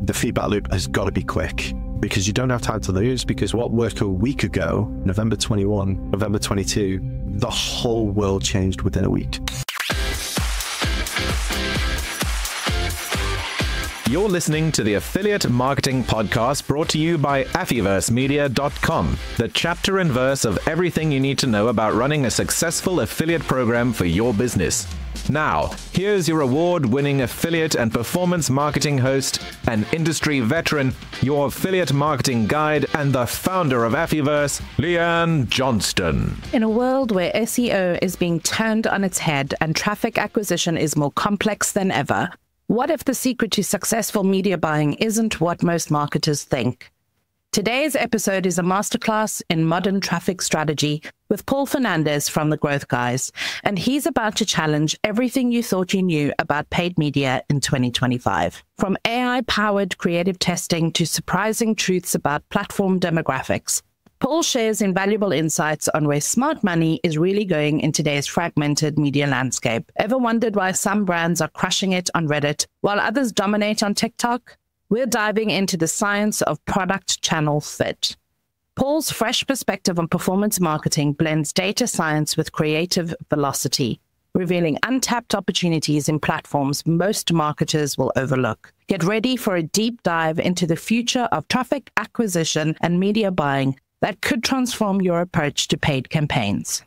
the feedback loop has got to be quick, because you don't have time to lose, because what worked a week ago, November 21, November 22, the whole world changed within a week. You're listening to the Affiliate Marketing Podcast, brought to you by affiliatemedia.com, the chapter and verse of everything you need to know about running a successful affiliate program for your business. Now, here's your award-winning affiliate and performance marketing host, an industry veteran, your affiliate marketing guide, and the founder of Affiverse, Leanne Johnston. In a world where SEO is being turned on its head and traffic acquisition is more complex than ever, what if the secret to successful media buying isn't what most marketers think? Today's episode is a masterclass in modern traffic strategy with Paul Fernandez from The Growth Guys, and he's about to challenge everything you thought you knew about paid media in 2025. From AI-powered creative testing to surprising truths about platform demographics, Paul shares invaluable insights on where smart money is really going in today's fragmented media landscape. Ever wondered why some brands are crushing it on Reddit while others dominate on TikTok? We're diving into the science of product channel fit. Paul's fresh perspective on performance marketing blends data science with creative velocity, revealing untapped opportunities in platforms most marketers will overlook. Get ready for a deep dive into the future of traffic acquisition and media buying that could transform your approach to paid campaigns.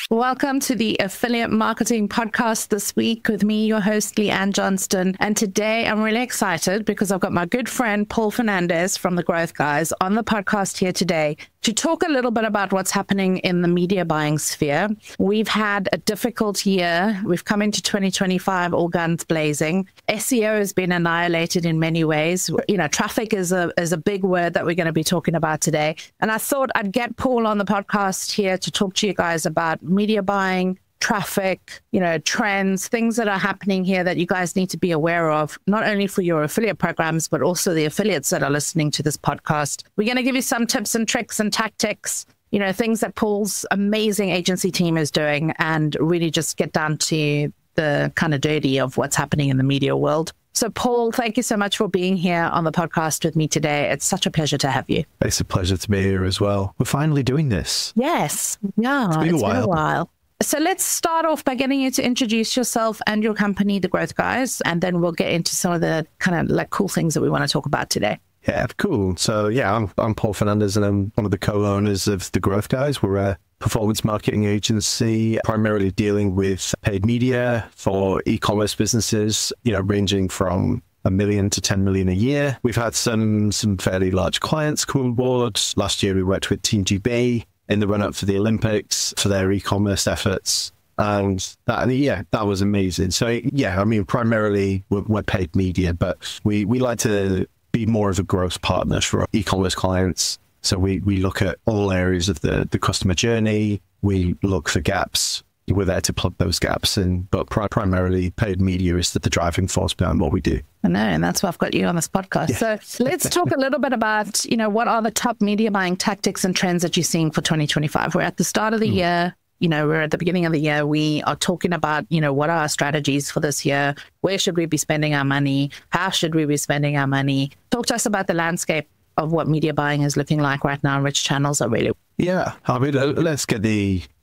Welcome to the Affiliate Marketing Podcast this week with me, your host, Leanne Johnston. And today I'm really excited because I've got my good friend, Paul Fernandez from The Growth Guys on the podcast here today to talk a little bit about what's happening in the media buying sphere. We've had a difficult year. We've come into 2025 all guns blazing. SEO has been annihilated in many ways. You know, traffic is a big word that we're going to be talking about today. And I thought I'd get Paul on the podcast here to talk to you guys about media buying, traffic, trends, things that are happening here that you guys need to be aware of, not only for your affiliate programs, but also the affiliates that are listening to this podcast. We're going to give you some tips and tricks and tactics, things that Paul's amazing agency team is doing, and really just get down to the kind of dirty of what's happening in the media world. So, Paul, thank you so much for being here on the podcast with me today. It's such a pleasure to have you. It's a pleasure to be here as well. We're finally doing this. Yes. Yeah, it's been a while. So let's start off by getting you to introduce yourself and your company, The Growth Guys, and then we'll get into some of the kind of like cool things that we want to talk about today. Yeah, cool. So yeah, I'm Paul Fernandez, and I'm one of the co-owners of The Growth Guys. We're a performance marketing agency, primarily dealing with paid media for e-commerce businesses, ranging from $1 million to $10 million a year. We've had some fairly large clients come on board. Last year, we worked with Team GB in the run-up for the Olympics for their e-commerce efforts. And that was amazing. So yeah, primarily we're paid media, but we like to be more of a growth partner for e-commerce clients. So we look at all areas of the customer journey. We look for gaps. We're there to plug those gaps in, but primarily paid media is the driving force behind what we do. I know, and that's why I've got you on this podcast. Yeah. So let's talk a little bit about, what are the top media buying tactics and trends that you're seeing for 2025? We're at the start of the year. We're at the beginning of the year. We are talking about, what are our strategies for this year? Where should we be spending our money? How should we be spending our money? Talk to us about the landscape of what media buying is looking like right now, and which channels are really... Yeah, let's get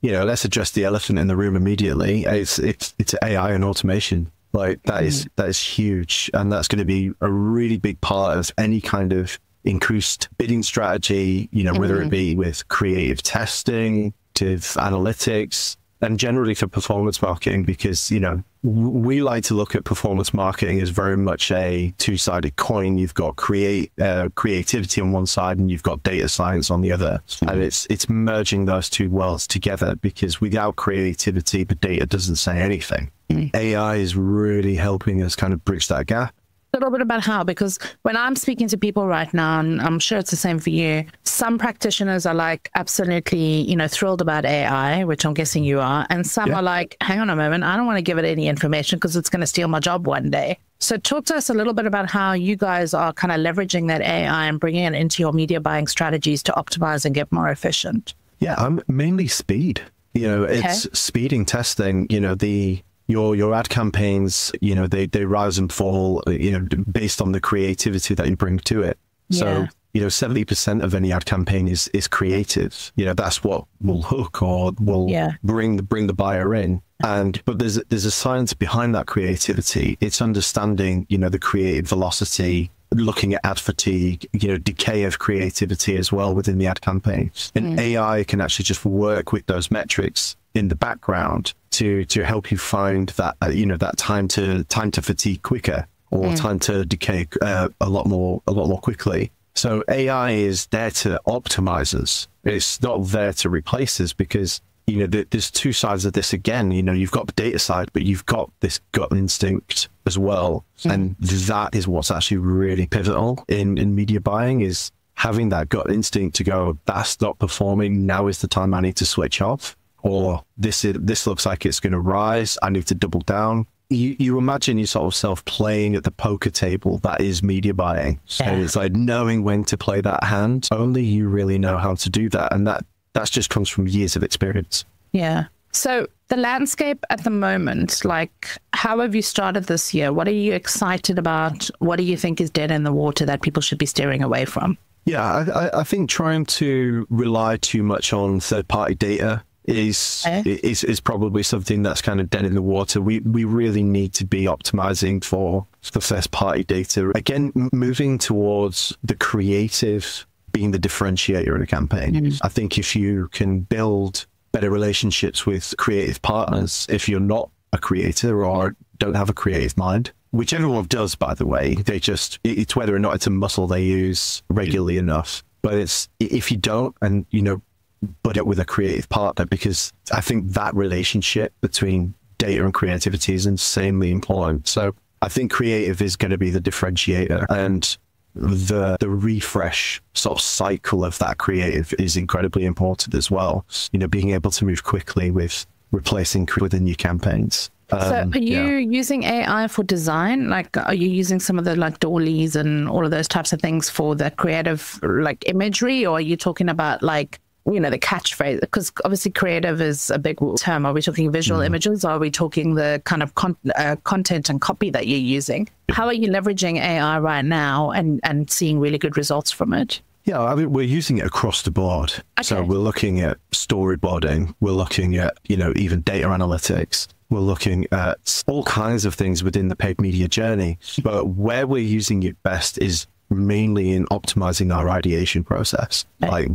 let's address the elephant in the room immediately. It's AI and automation. Like that is huge, and that's going to be a really big part of any kind of increased bidding strategy. Whether it be with creative testing, to analytics, and generally for performance marketing, because we like to look at performance marketing as very much a two-sided coin. You've got creativity on one side, and you've got data science on the other. And it's merging those two worlds together, because without creativity, the data doesn't say anything. AI is really helping us kind of bridge that gap. A little bit about how, because when I'm speaking to people right now, and I'm sure it's the same for you, some practitioners are like absolutely, thrilled about AI, which I'm guessing you are. And some are like, hang on a moment, I don't want to give it any information because it's going to steal my job one day. So talk to us a little bit about how you guys are kind of leveraging that AI and bringing it into your media buying strategies to optimize and get more efficient. Yeah, I'm mainly speed. It's speeding testing, your ad campaigns, you know, they rise and fall, you know, based on the creativity that you bring to it. So, you know, 70% of any ad campaign is creative. You know, that's what will hook or will bring the buyer in. But there's a science behind that creativity. It's understanding, you know, the creative velocity, looking at ad fatigue, you know, decay of creativity as well within the ad campaign. And AI can actually just work with those metrics in the background to help you find that, you know, that time to fatigue quicker, or time to decay a lot more quickly. So AI is there to optimize us. It's not there to replace us, because, you know, there's two sides of this again. You know, you've got the data side, but you've got this gut instinct as well. And that is what's actually really pivotal in media buying, is having that gut instinct to go, that's not performing. Now is the time I need to switch off, or this looks like it's going to rise. I need to double down. You imagine your sort of self playing at the poker table that is media buying. And it's like knowing when to play that hand. Only you really know how to do that. And that just comes from years of experience. Yeah. So the landscape at the moment, like, how have you started this year? What are you excited about? What do you think is dead in the water that people should be steering away from? Yeah, I think trying to rely too much on third-party data is probably something that's kind of dead in the water. We really need to be optimizing for the first-party data. Again, moving towards the creative being the differentiator in a campaign. I think if you can build better relationships with creative partners, if you're not a creator or don't have a creative mind, which everyone does, by the way, it's whether or not it's a muscle they use regularly enough. But it's, if you don't, and, you know, put it with a creative partner, because I think that relationship between data and creativity is insanely important. So I think creative is going to be the differentiator, and the refresh sort of cycle of that creative is incredibly important as well. You know, being able to move quickly with replacing within your campaigns. So are you using AI for design? Like, are you using some of the like dollies and all of those types of things for the creative like imagery, or are you talking about like, you know, the catchphrase? Because obviously creative is a big term. Are we talking visual images, or are we talking the kind of content and copy that you're using? How are you leveraging AI right now and seeing really good results from it? Yeah, I mean, we're using it across the board. Okay. So we're looking at storyboarding. We're looking at, you know, even data analytics. We're looking at all kinds of things within the paid media journey. But where we're using it best is mainly in optimizing our ideation process. Like,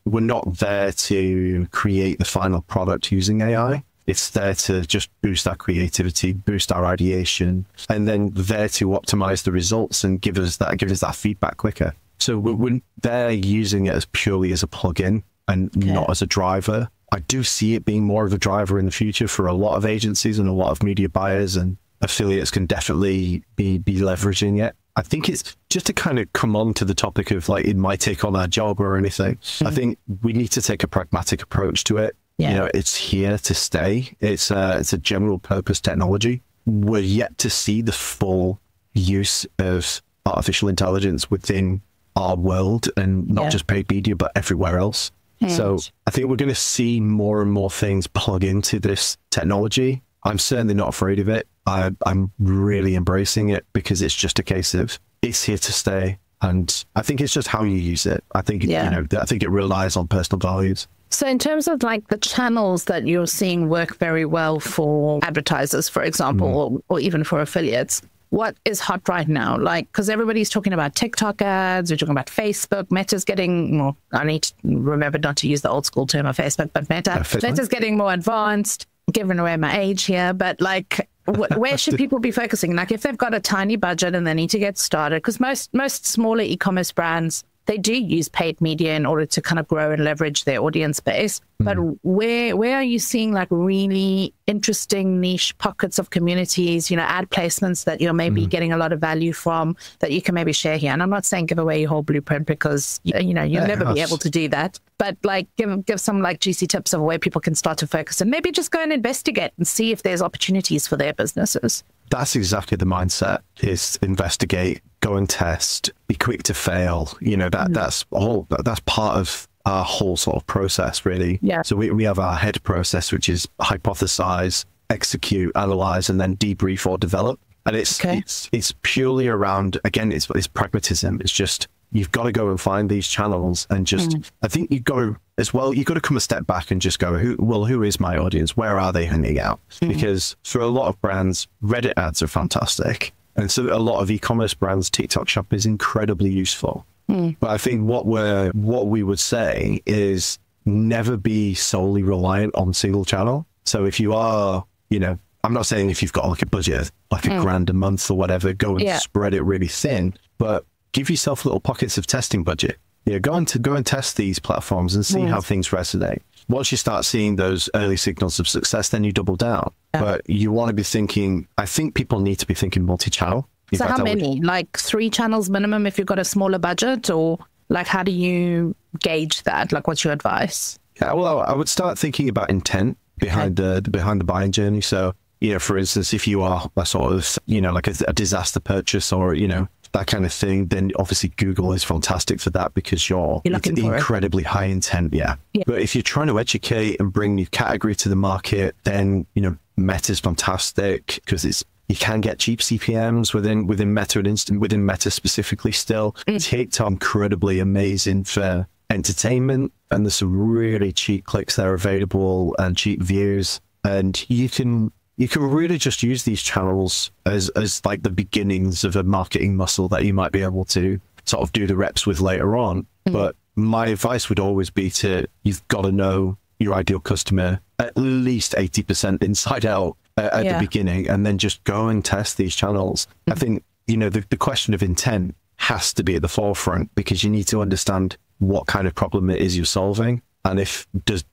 we're not there to create the final product using AI. It's there to just boost our creativity, boost our ideation, and then there to optimize the results and give us that feedback quicker. So we're there using it as purely as a plugin and not as a driver. I do see it being more of a driver in the future for a lot of agencies and a lot of media buyers, and affiliates can definitely be leveraging it. I think it's just to kind of come on to the topic of like, it might take on our job or anything. I think we need to take a pragmatic approach to it. You know, it's here to stay. It's a general purpose technology. We're yet to see the full use of artificial intelligence within our world, and not just paid media, but everywhere else. So I think we're going to see more and more things plug into this technology. I'm certainly not afraid of it. I'm really embracing it, because it's just a case of it's here to stay. And I think it's just how you use it. I think, you know, I think it relies on personal values. So in terms of like the channels that you're seeing work very well for advertisers, for example, or even for affiliates, what is hot right now? Like, because everybody's talking about TikTok ads, we're talking about Facebook, Meta's getting more, I need to remember not to use the old school term of Facebook, but Meta's getting more advanced, giving away my age here, but like, where should people be focusing? Like, if they've got a tiny budget and they need to get started, because most smaller e-commerce brands, they do use paid media in order to kind of grow and leverage their audience base. But where are you seeing like really interesting niche pockets of communities, you know, ad placements that you're maybe getting a lot of value from that you can maybe share here? And I'm not saying give away your whole blueprint, because, you know, you'll never be able to do that. But like give some like juicy tips of where people can start to focus and maybe just go and investigate and see if there's opportunities for their businesses. That's exactly the mindset, is investigate, go and test, be quick to fail. You know, that's part of our whole sort of process, really. Yeah. So we have our head process, which is hypothesize, execute, analyze, and then debrief or develop. And it's purely around, again, it's pragmatism. It's just, you've got to go and find these channels and just, I think you've got to, as well, you've got to come a step back and just go, who is my audience? Where are they hanging out? Because for a lot of brands, Reddit ads are fantastic. And so a lot of e-commerce brands, TikTok Shop is incredibly useful. But I think what we would say is never be solely reliant on single channel. So if you are, you know, I'm not saying if you've got like a budget, like $1,000 a month or whatever, go and spread it really thin, but give yourself little pockets of testing budget. Yeah, go and test these platforms and see how things resonate. Once you start seeing those early signals of success, then you double down. But you want to be thinking, I think people need to be thinking multi-channel. So how many? Like 3 channels minimum if you've got a smaller budget, or like how do you gauge that? Like what's your advice? Yeah, well, I would start thinking about intent behind the buying journey. So, you know, for instance, if you are a sort of, you know, like a disaster purchase or, you know, that kind of thing, then obviously Google is fantastic for that because you're incredibly high intent. Yeah. But if you're trying to educate and bring new category to the market, then, you know, Meta's fantastic because you can get cheap CPMs within Meta and within Meta specifically still. TikTok incredibly amazing for entertainment, and there's some really cheap clicks that are available and cheap views, and you can really just use these channels as like the beginnings of a marketing muscle that you might be able to sort of do the reps with later on. But my advice would always be you've got to know your ideal customer at least 80% inside out at the beginning, and then just go and test these channels. I think, you know, the question of intent has to be at the forefront because you need to understand what kind of problem it is you're solving. And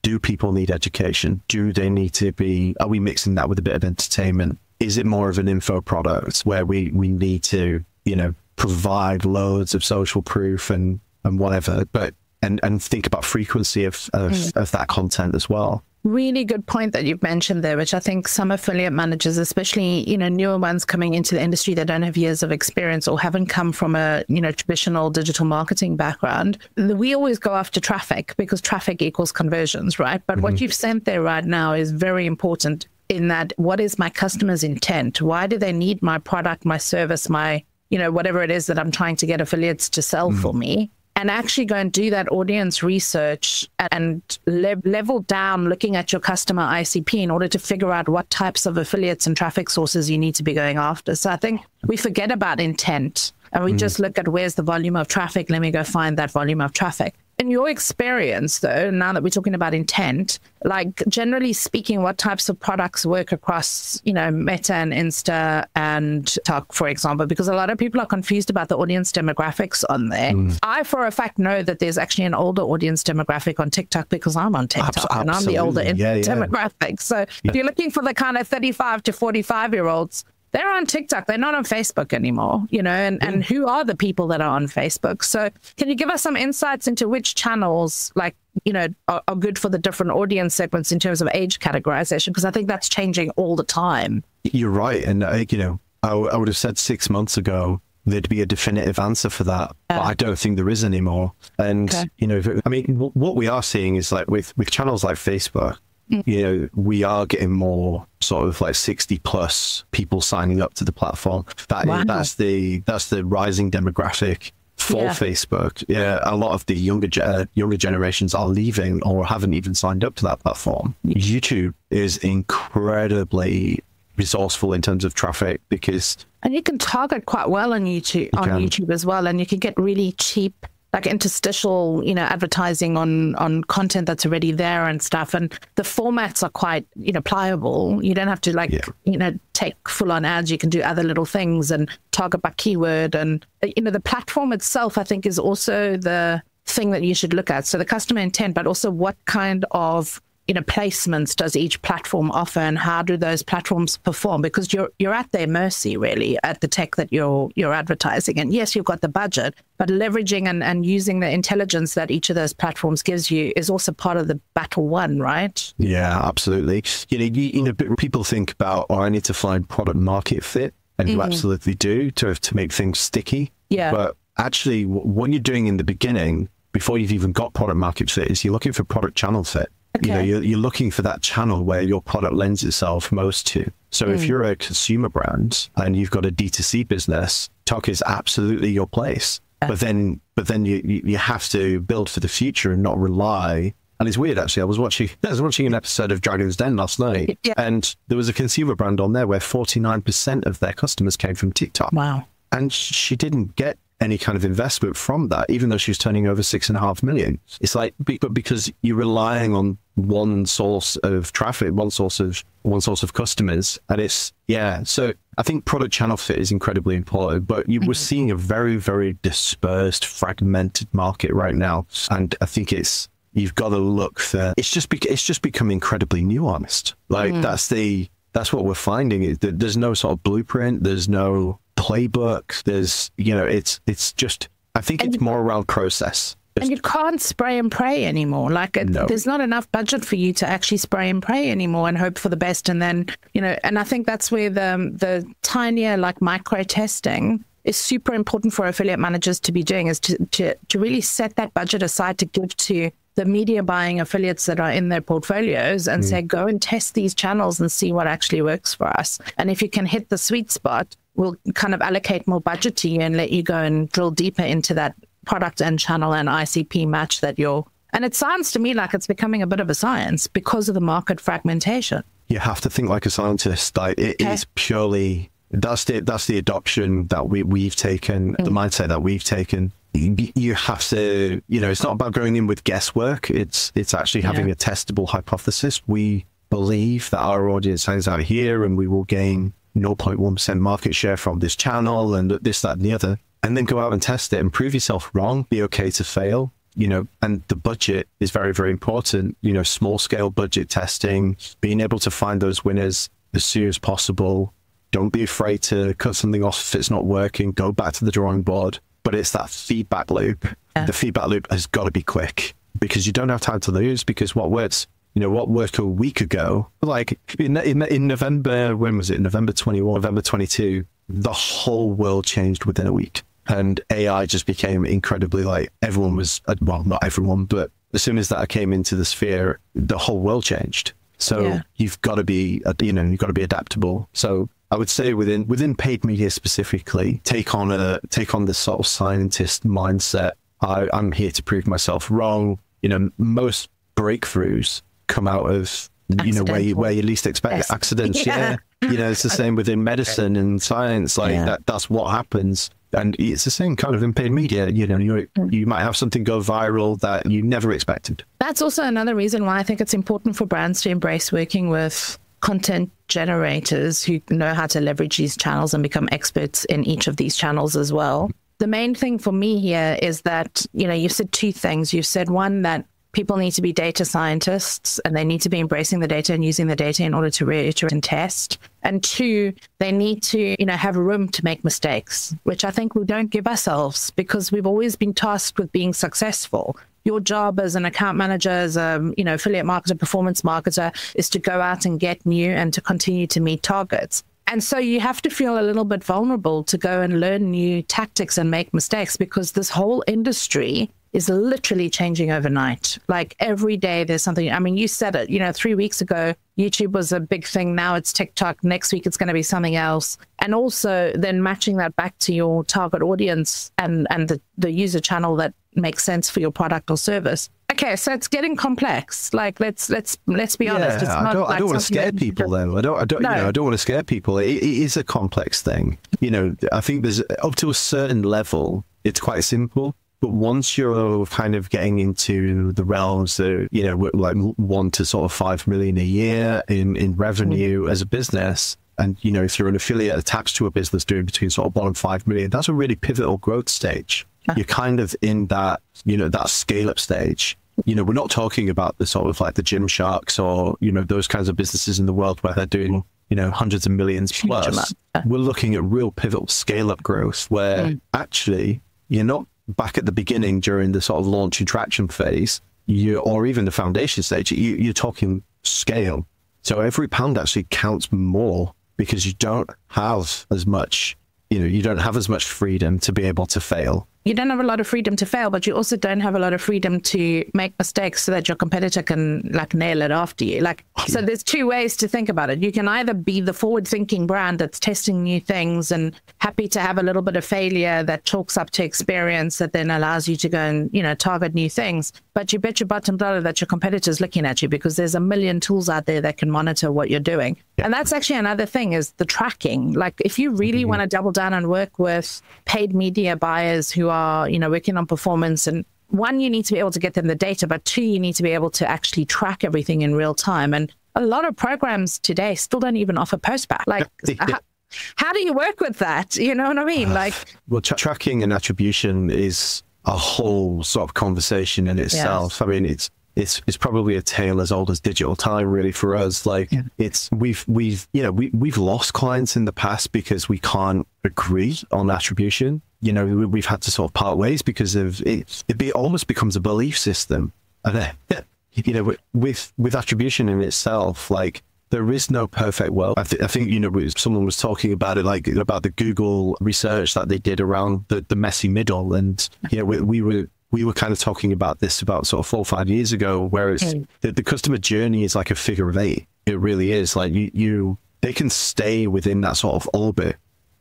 do people need education? Do they need to be, are we mixing that with a bit of entertainment? Is it more of an info product where we need to, you know, provide loads of social proof and whatever, but, and think about frequency of that content as well. Really good point that you've mentioned there, which I think some affiliate managers, especially, you know, newer ones coming into the industry that don't have years of experience or haven't come from a, you know, traditional digital marketing background, we always go after traffic because traffic equals conversions, right? But what you've sent there right now is very important in that, what is my customer's intent? Why do they need my product, my service, my, you know, whatever it is that I'm trying to get affiliates to sell for me? And actually go and do that audience research and level down looking at your customer ICP in order to figure out what types of affiliates and traffic sources you need to be going after. So I think we forget about intent and we just look at where's the volume of traffic. Let me go find that volume of traffic. In your experience, though, now that we're talking about intent, like generally speaking, what types of products work across, you know, Meta and Insta and TikTok, for example, because a lot of people are confused about the audience demographics on there. I, for a fact, know that there's actually an older audience demographic on TikTok because I'm on TikTok and I'm the older demographic. So if you're looking for the kind of 35 to 45-year-olds, they're on TikTok. They're not on Facebook anymore, you know, and who are the people that are on Facebook? So can you give us some insights into which channels, like, you know, are good for the different audience segments in terms of age categorization? Because I think that's changing all the time. You're right. And, you know, I would have said 6 months ago, there'd be a definitive answer for that. But I don't think there is anymore. And, you know, I mean, what we are seeing is like with channels like Facebook, you know, we are getting more sort of like 60 plus people signing up to the platform. That's the rising demographic for Facebook. Yeah, a lot of the younger generations are leaving or haven't even signed up to that platform. YouTube is incredibly resourceful in terms of traffic and you can target quite well on YouTube as well, and you can get really cheap, like interstitial, you know, advertising on content that's already there and stuff. And the formats are quite, you know, pliable. You don't have to you know, take full on ads. You can do other little things and target by keyword. And, you know, the platform itself, I think, is also the thing that you should look at. So the customer intent, but also what kind of, you know, placements does each platform offer and how do those platforms perform? Because you're at their mercy, really, at the tech that you're advertising. And yes, you've got the budget, but leveraging and using the intelligence that each of those platforms gives you is also part of the battle won, right? Yeah, absolutely. You know, people think about, I need to find product market fit, and you absolutely do to make things sticky. Yeah. But actually, what you're doing in the beginning, before you've even got product market fit, is you're looking for product channel fit. You know, Okay. you're looking for that channel where your product lends itself most to. So if you're a consumer brand and you've got a D2C business, TikTok is absolutely your place. But then you have to build for the future and not rely. And it's weird, actually. I was watching an episode of Dragon's Den last night, and there was a consumer brand on there where 49% of their customers came from TikTok. Wow. And she didn't get any kind of investment from that, even though she was turning over 6.5 million. It's like, but because you're relying on one source of traffic, one source of customers, and it's So I think product channel fit is incredibly important, but we're seeing a very, very dispersed, fragmented market right now, and I think you've got to look for. It's just become incredibly nuanced. Like that's what we're finding is that there's no sort of blueprint, there's no playbook, there's it's just, I think it's more around process. And you can't spray and pray anymore. Like there's not enough budget for you to actually spray and pray anymore and hope for the best. And then, and I think that's where the tinier, like micro testing is super important for affiliate managers to be doing, is to really set that budget aside to give to the media buying affiliates that are in their portfolios and say, go and test these channels and see what actually works for us. And if you can hit the sweet spot, we'll kind of allocate more budget to you and let you go and drill deeper into that product and channel and ICP match that and it sounds to me like it's becoming a bit of a science because of the market fragmentation. You have to think like a scientist. Like it is purely, that's the adoption that we've taken, the mindset that we've taken. You have to, it's not about going in with guesswork. It's actually having a testable hypothesis. We believe that our audience hangs out here and we will gain 0.1% market share from this channel and this, that, and the other. And then go out and test it and prove yourself wrong. Be okay to fail, and the budget is very, very important. Small scale budget testing, being able to find those winners as soon as possible. Don't be afraid to cut something off if it's not working. Go back to the drawing board. But it's that feedback loop. The feedback loop has got to be quick because you don't have time to lose, because what works, what worked a week ago, like in November, when was it? November 21, November 22, the whole world changed within a week. And AI just became incredibly, like, everyone was, well, not everyone, but as soon as that came into the sphere, the whole world changed. So you've got to be, you've got to be adaptable. So I would say within paid media specifically, take on the sort of scientist mindset. I'm here to prove myself wrong. Most breakthroughs come out of where you least expect it. Accidents. It's the same within medicine and science. Like that's what happens. And it's the same kind of in paid media. You might have something go viral that you never expected. That's also another reason why I think it's important for brands to embrace working with content generators who know how to leverage these channels and become experts in each of these channels as well. The main thing for me here is that, you've said two things. You've said one, that people need to be data scientists and they need to be embracing the data and using the data in order to reiterate and test. And two, they need to, have room to make mistakes, which I think we don't give ourselves because we've always been tasked with being successful. Your job as an account manager, as a affiliate marketer, performance marketer, is to go out and get new and to continue to meet targets. And so you have to feel a little bit vulnerable to go and learn new tactics and make mistakes, because this whole industry is literally changing overnight. Like every day there's something. I mean, you said it, 3 weeks ago, YouTube was a big thing. Now it's TikTok. Next week, it's going to be something else. And also then matching that back to your target audience and the user channel that makes sense for your product or service. Okay, so it's getting complex. Like let's be honest. It's not I don't want to something scare people though. I don't want to scare people. It is a complex thing. I think there's up to a certain level, it's quite simple. But once you're kind of getting into the realms of, like 1 to sort of 5 million a year in revenue as a business, and, if you're an affiliate attached to a business doing between sort of 1 and 5 million, that's a really pivotal growth stage. You're kind of in that, that scale up stage. We're not talking about the sort of like the Gymsharks or, those kinds of businesses in the world where they're doing, hundreds of millions plus. We're looking at real pivotal scale up growth where actually you're not back at the beginning during the sort of launch and traction phase, or even the foundation stage, you're talking scale. So every pound actually counts more because you don't have as much, you don't have as much freedom to be able to fail. you don't have a lot of freedom to fail, but you also don't have a lot of freedom to make mistakes so that your competitor can like nail it after you. Like, so there's two ways to think about it. You can either be the forward-thinking brand that's testing new things and happy to have a little bit of failure that chalks up to experience that then allows you to go and, you know, target new things. But you bet your bottom dollar that your competitor's looking at you because there's a million tools out there that can monitor what you're doing. Yeah. And that's actually another thing is the tracking. Like if you really want to double down and work with paid media buyers who are, you know, working on performance, and one, you need to be able to get them the data, but two, you need to be able to actually track everything in real time. And a lot of programs today still don't even offer post-back. Like, how do you work with that? You know what I mean? Like, well, tracking and attribution is a whole sort of conversation in itself. Yes. I mean, it's probably a tale as old as digital time, really, for us. Like, we've lost clients in the past because we can't agree on attribution. You know, we've had to sort of part ways because of it. It almost becomes a belief system. And you know, with attribution in itself, like, there is no perfect world. I think, you know, someone was talking about it, like about the Google research that they did around the messy middle. And, you know, we were kind of talking about this about sort of 4 or 5 years ago, where it's the customer journey is like a figure of 8. It really is. Like they can stay within that sort of orbit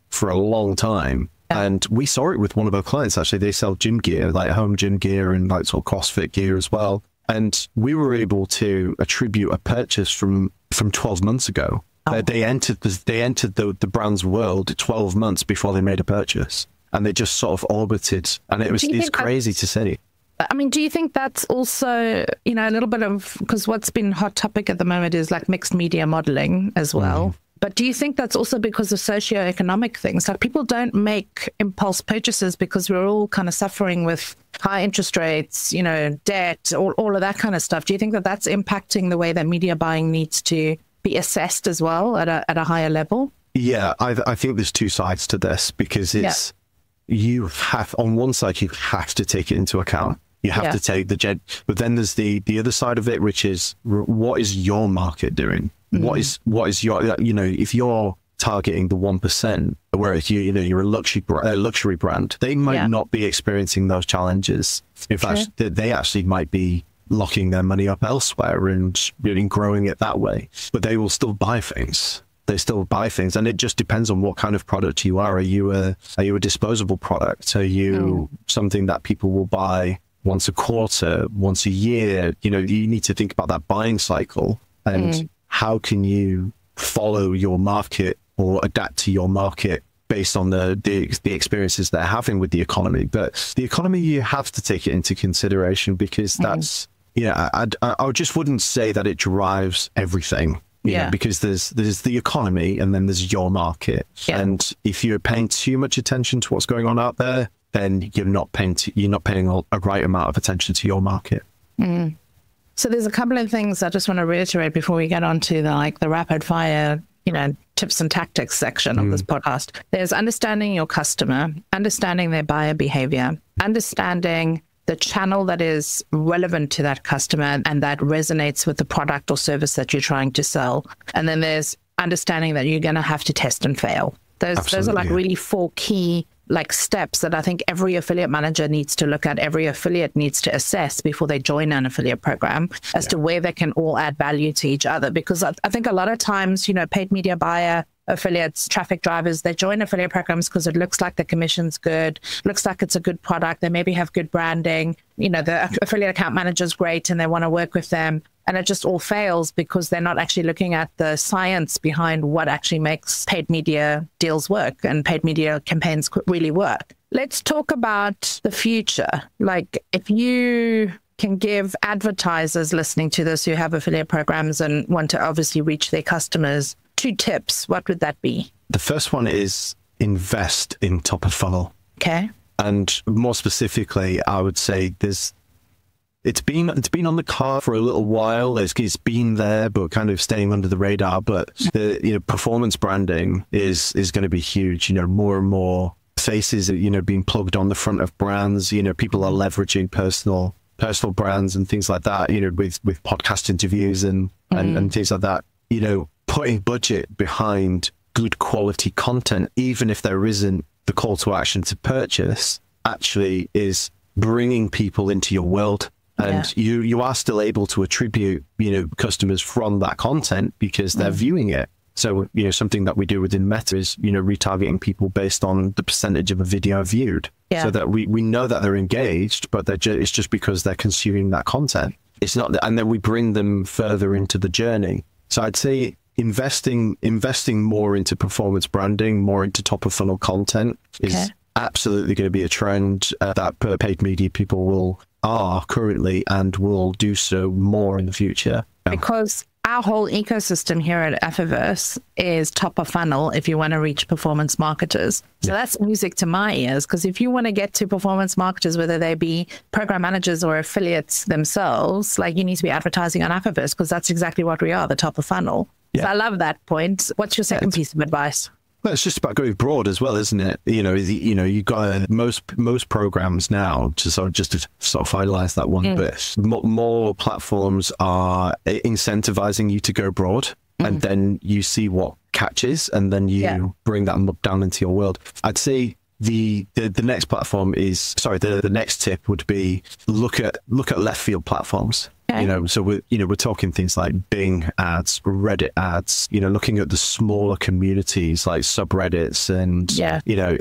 for a long time. And we saw it with one of our clients, actually. They sell gym gear, like home gym gear and like sort of CrossFit gear as well. And we were able to attribute a purchase from 12 months ago. They entered the brand's world 12 months before they made a purchase. And they just sort of orbited. And it's crazy to see. I mean, do you think that's also, you know, a little bit of, because what's been hot topic at the moment is like mixed media modeling as well. But do you think that's also because of socioeconomic things? Like people don't make impulse purchases because we're all kind of suffering with high interest rates, you know, debt, all of that kind of stuff. Do you think that that's impacting the way that media buying needs to be assessed as well at a higher level? Yeah, I think there's two sides to this because it's, you have, on one side, you have to take it into account. You have to take but then there's the other side of it, which is what is your market doing? What is your, you know, if you're targeting the 1%, whereas you're a luxury brand, they might not be experiencing those challenges. In fact, they actually might be locking their money up elsewhere and really growing it that way, but they will still buy things. They still buy things, and it just depends on what kind of product you are. Are you a disposable product? Are you something that people will buy once a quarter, once a year? You know, you need to think about that buying cycle and how can you follow your market or adapt to your market based on the experiences they're having with the economy. But the economy, you have to take it into consideration because that's, I just wouldn't say that it drives everything. You know, because there's the economy and then there's your market. And if you're paying too much attention to what's going on out there, then you're not paying a right amount of attention to your market. So there's a couple of things I just want to reiterate before we get on to the rapid fire, you know, tips and tactics section of this podcast. There's understanding your customer, understanding their buyer behavior, understanding the channel that is relevant to that customer and that resonates with the product or service that you're trying to sell. And then there's understanding that you're going to have to test and fail. Those are like really 4 key like steps that I think every affiliate manager needs to look at, every affiliate needs to assess before they join an affiliate program as to where they can all add value to each other. Because I think a lot of times, you know, paid media buyer, affiliates, traffic drivers, they join affiliate programs because it looks like the commission's good, looks like it's a good product, they maybe have good branding, you know, the affiliate account manager's great and they want to work with them. And it just all fails because they're not actually looking at the science behind what actually makes paid media deals work and paid media campaigns really work. Let's talk about the future. Like if you can give advertisers listening to this who have affiliate programs and want to obviously reach their customers 2 tips, what would that be? The first one is invest in top of funnel. Okay. And more specifically, I would say it's been on the card for a little while. It's been there, but kind of staying under the radar. But the performance branding is going to be huge. You know, more and more faces, being plugged on the front of brands. You know, people are leveraging personal brands and things like that. You know, with podcast interviews and things like that. You know, putting budget behind good quality content, even if there isn't the call to action to purchase, actually is bringing people into your world. And you are still able to attribute, customers from that content because they're viewing it. So, something that we do within Meta is, retargeting people based on the percentage of a video viewed. So that we know that they're engaged, but it's just because they're consuming that content. It's not that, and then we bring them further into the journey. So I'd say investing more into performance branding, more into top of funnel content is absolutely going to be a trend that paid media people are currently and will do so more in the future. Because our whole ecosystem here at Affiverse is top of funnel if you want to reach performance marketers. So that's music to my ears, because if you want to get to performance marketers, whether they be program managers or affiliates themselves, like you need to be advertising on Affiverse, because that's exactly what we are, the top of funnel. So I love that point. What's your second piece of advice? Well, it's just about going broad as well, isn't it? You got most programs now to sort of finalize that one bit. More platforms are incentivizing you to go broad, and then you see what catches, and then you bring that down into your world. I'd say the next platform is the next tip would be look at left field platforms. So we're talking things like Bing ads, Reddit ads, looking at the smaller communities like subreddits and,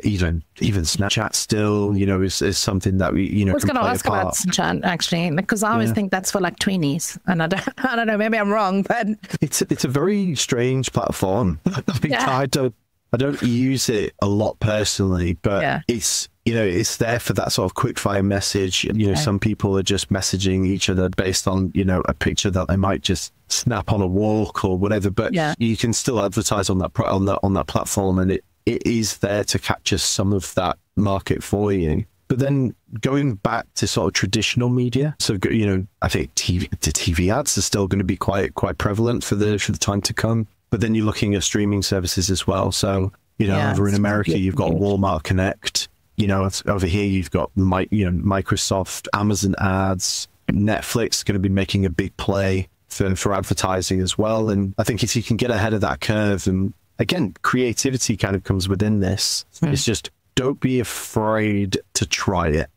even Snapchat still, is something that we, I was going to ask about Snapchat actually, because I always think that's for like tweenies, and I don't know, maybe I'm wrong, but it's a very strange platform. I don't use it a lot personally, but it's there for that sort of quick fire message. Some people are just messaging each other based on, a picture that they might just snap on a walk or whatever, but you can still advertise on that platform, and it is there to capture some of that market for you. But then going back to sort of traditional media, so I think TV ads are still going to be quite prevalent for the time to come. But then you're looking at streaming services as well. So, over in America, you've got Walmart Connect. Over here, you've got Microsoft, Amazon ads, Netflix is going to be making a big play for advertising as well. And I think if you can get ahead of that curve, and again, creativity kind of comes within this. It's just don't be afraid to try it.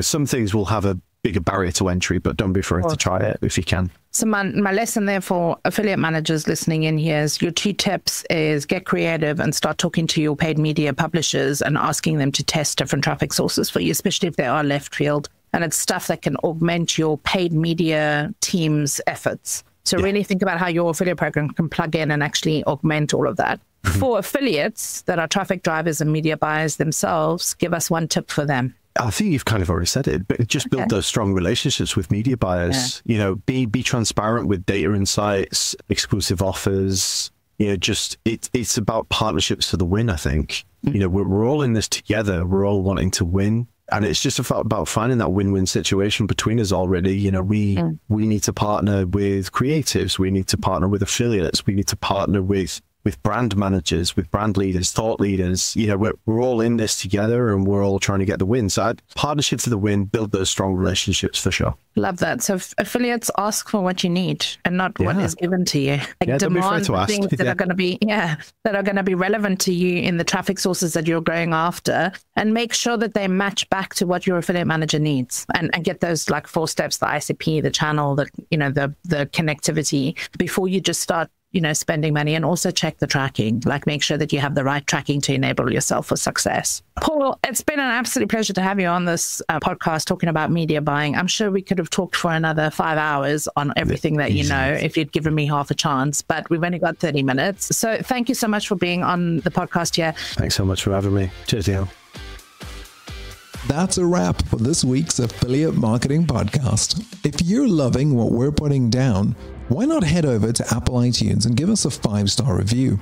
Some things will have a bigger barrier to entry, but don't be afraid to try it if you can. So my lesson there for affiliate managers listening in here is your 2 tips is get creative and start talking to your paid media publishers and asking them to test different traffic sources for you, especially if they are left field. And it's stuff that can augment your paid media team's efforts. So really think about how your affiliate program can plug in and actually augment all of that. For affiliates that are traffic drivers and media buyers themselves, give us 1 tip for them. I think you've kind of already said it, but just build those strong relationships with media buyers. Be transparent with data insights, exclusive offers. It's about partnerships for the win. I think we're all in this together. We're all wanting to win, and it's just about finding that win-win situation between us already. We need to partner with creatives. We need to partner with affiliates. We need to partner with brand managers, with brand leaders, thought leaders. We're all in this together, and we're all trying to get the win. So partnership for the win, build those strong relationships for sure. Love that. So affiliates, ask for what you need and not what is given to you. Demand things that are going to be relevant to you in the traffic sources that you're going after, and make sure that they match back to what your affiliate manager needs, and get those like 4 steps, the ICP, the channel, the connectivity, before you just start spending money. And also check the tracking, like make sure that you have the right tracking to enable yourself for success. Paul, it's been an absolute pleasure to have you on this podcast talking about media buying. I'm sure we could have talked for another 5 hours on everything that if you'd given me half a chance, but we've only got 30 minutes. So thank you so much for being on the podcast here. Thanks so much for having me. Cheers, Neil. That's a wrap for this week's Affiliate Marketing Podcast. If you're loving what we're putting down, why not head over to Apple iTunes and give us a 5-star review?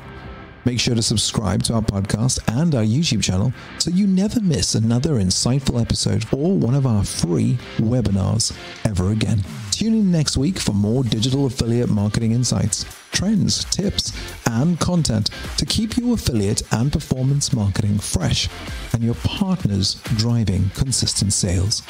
Make sure to subscribe to our podcast and our YouTube channel so you never miss another insightful episode or one of our free webinars ever again. Tune in next week for more digital affiliate marketing insights, trends, tips, and content to keep your affiliate and performance marketing fresh and your partners driving consistent sales.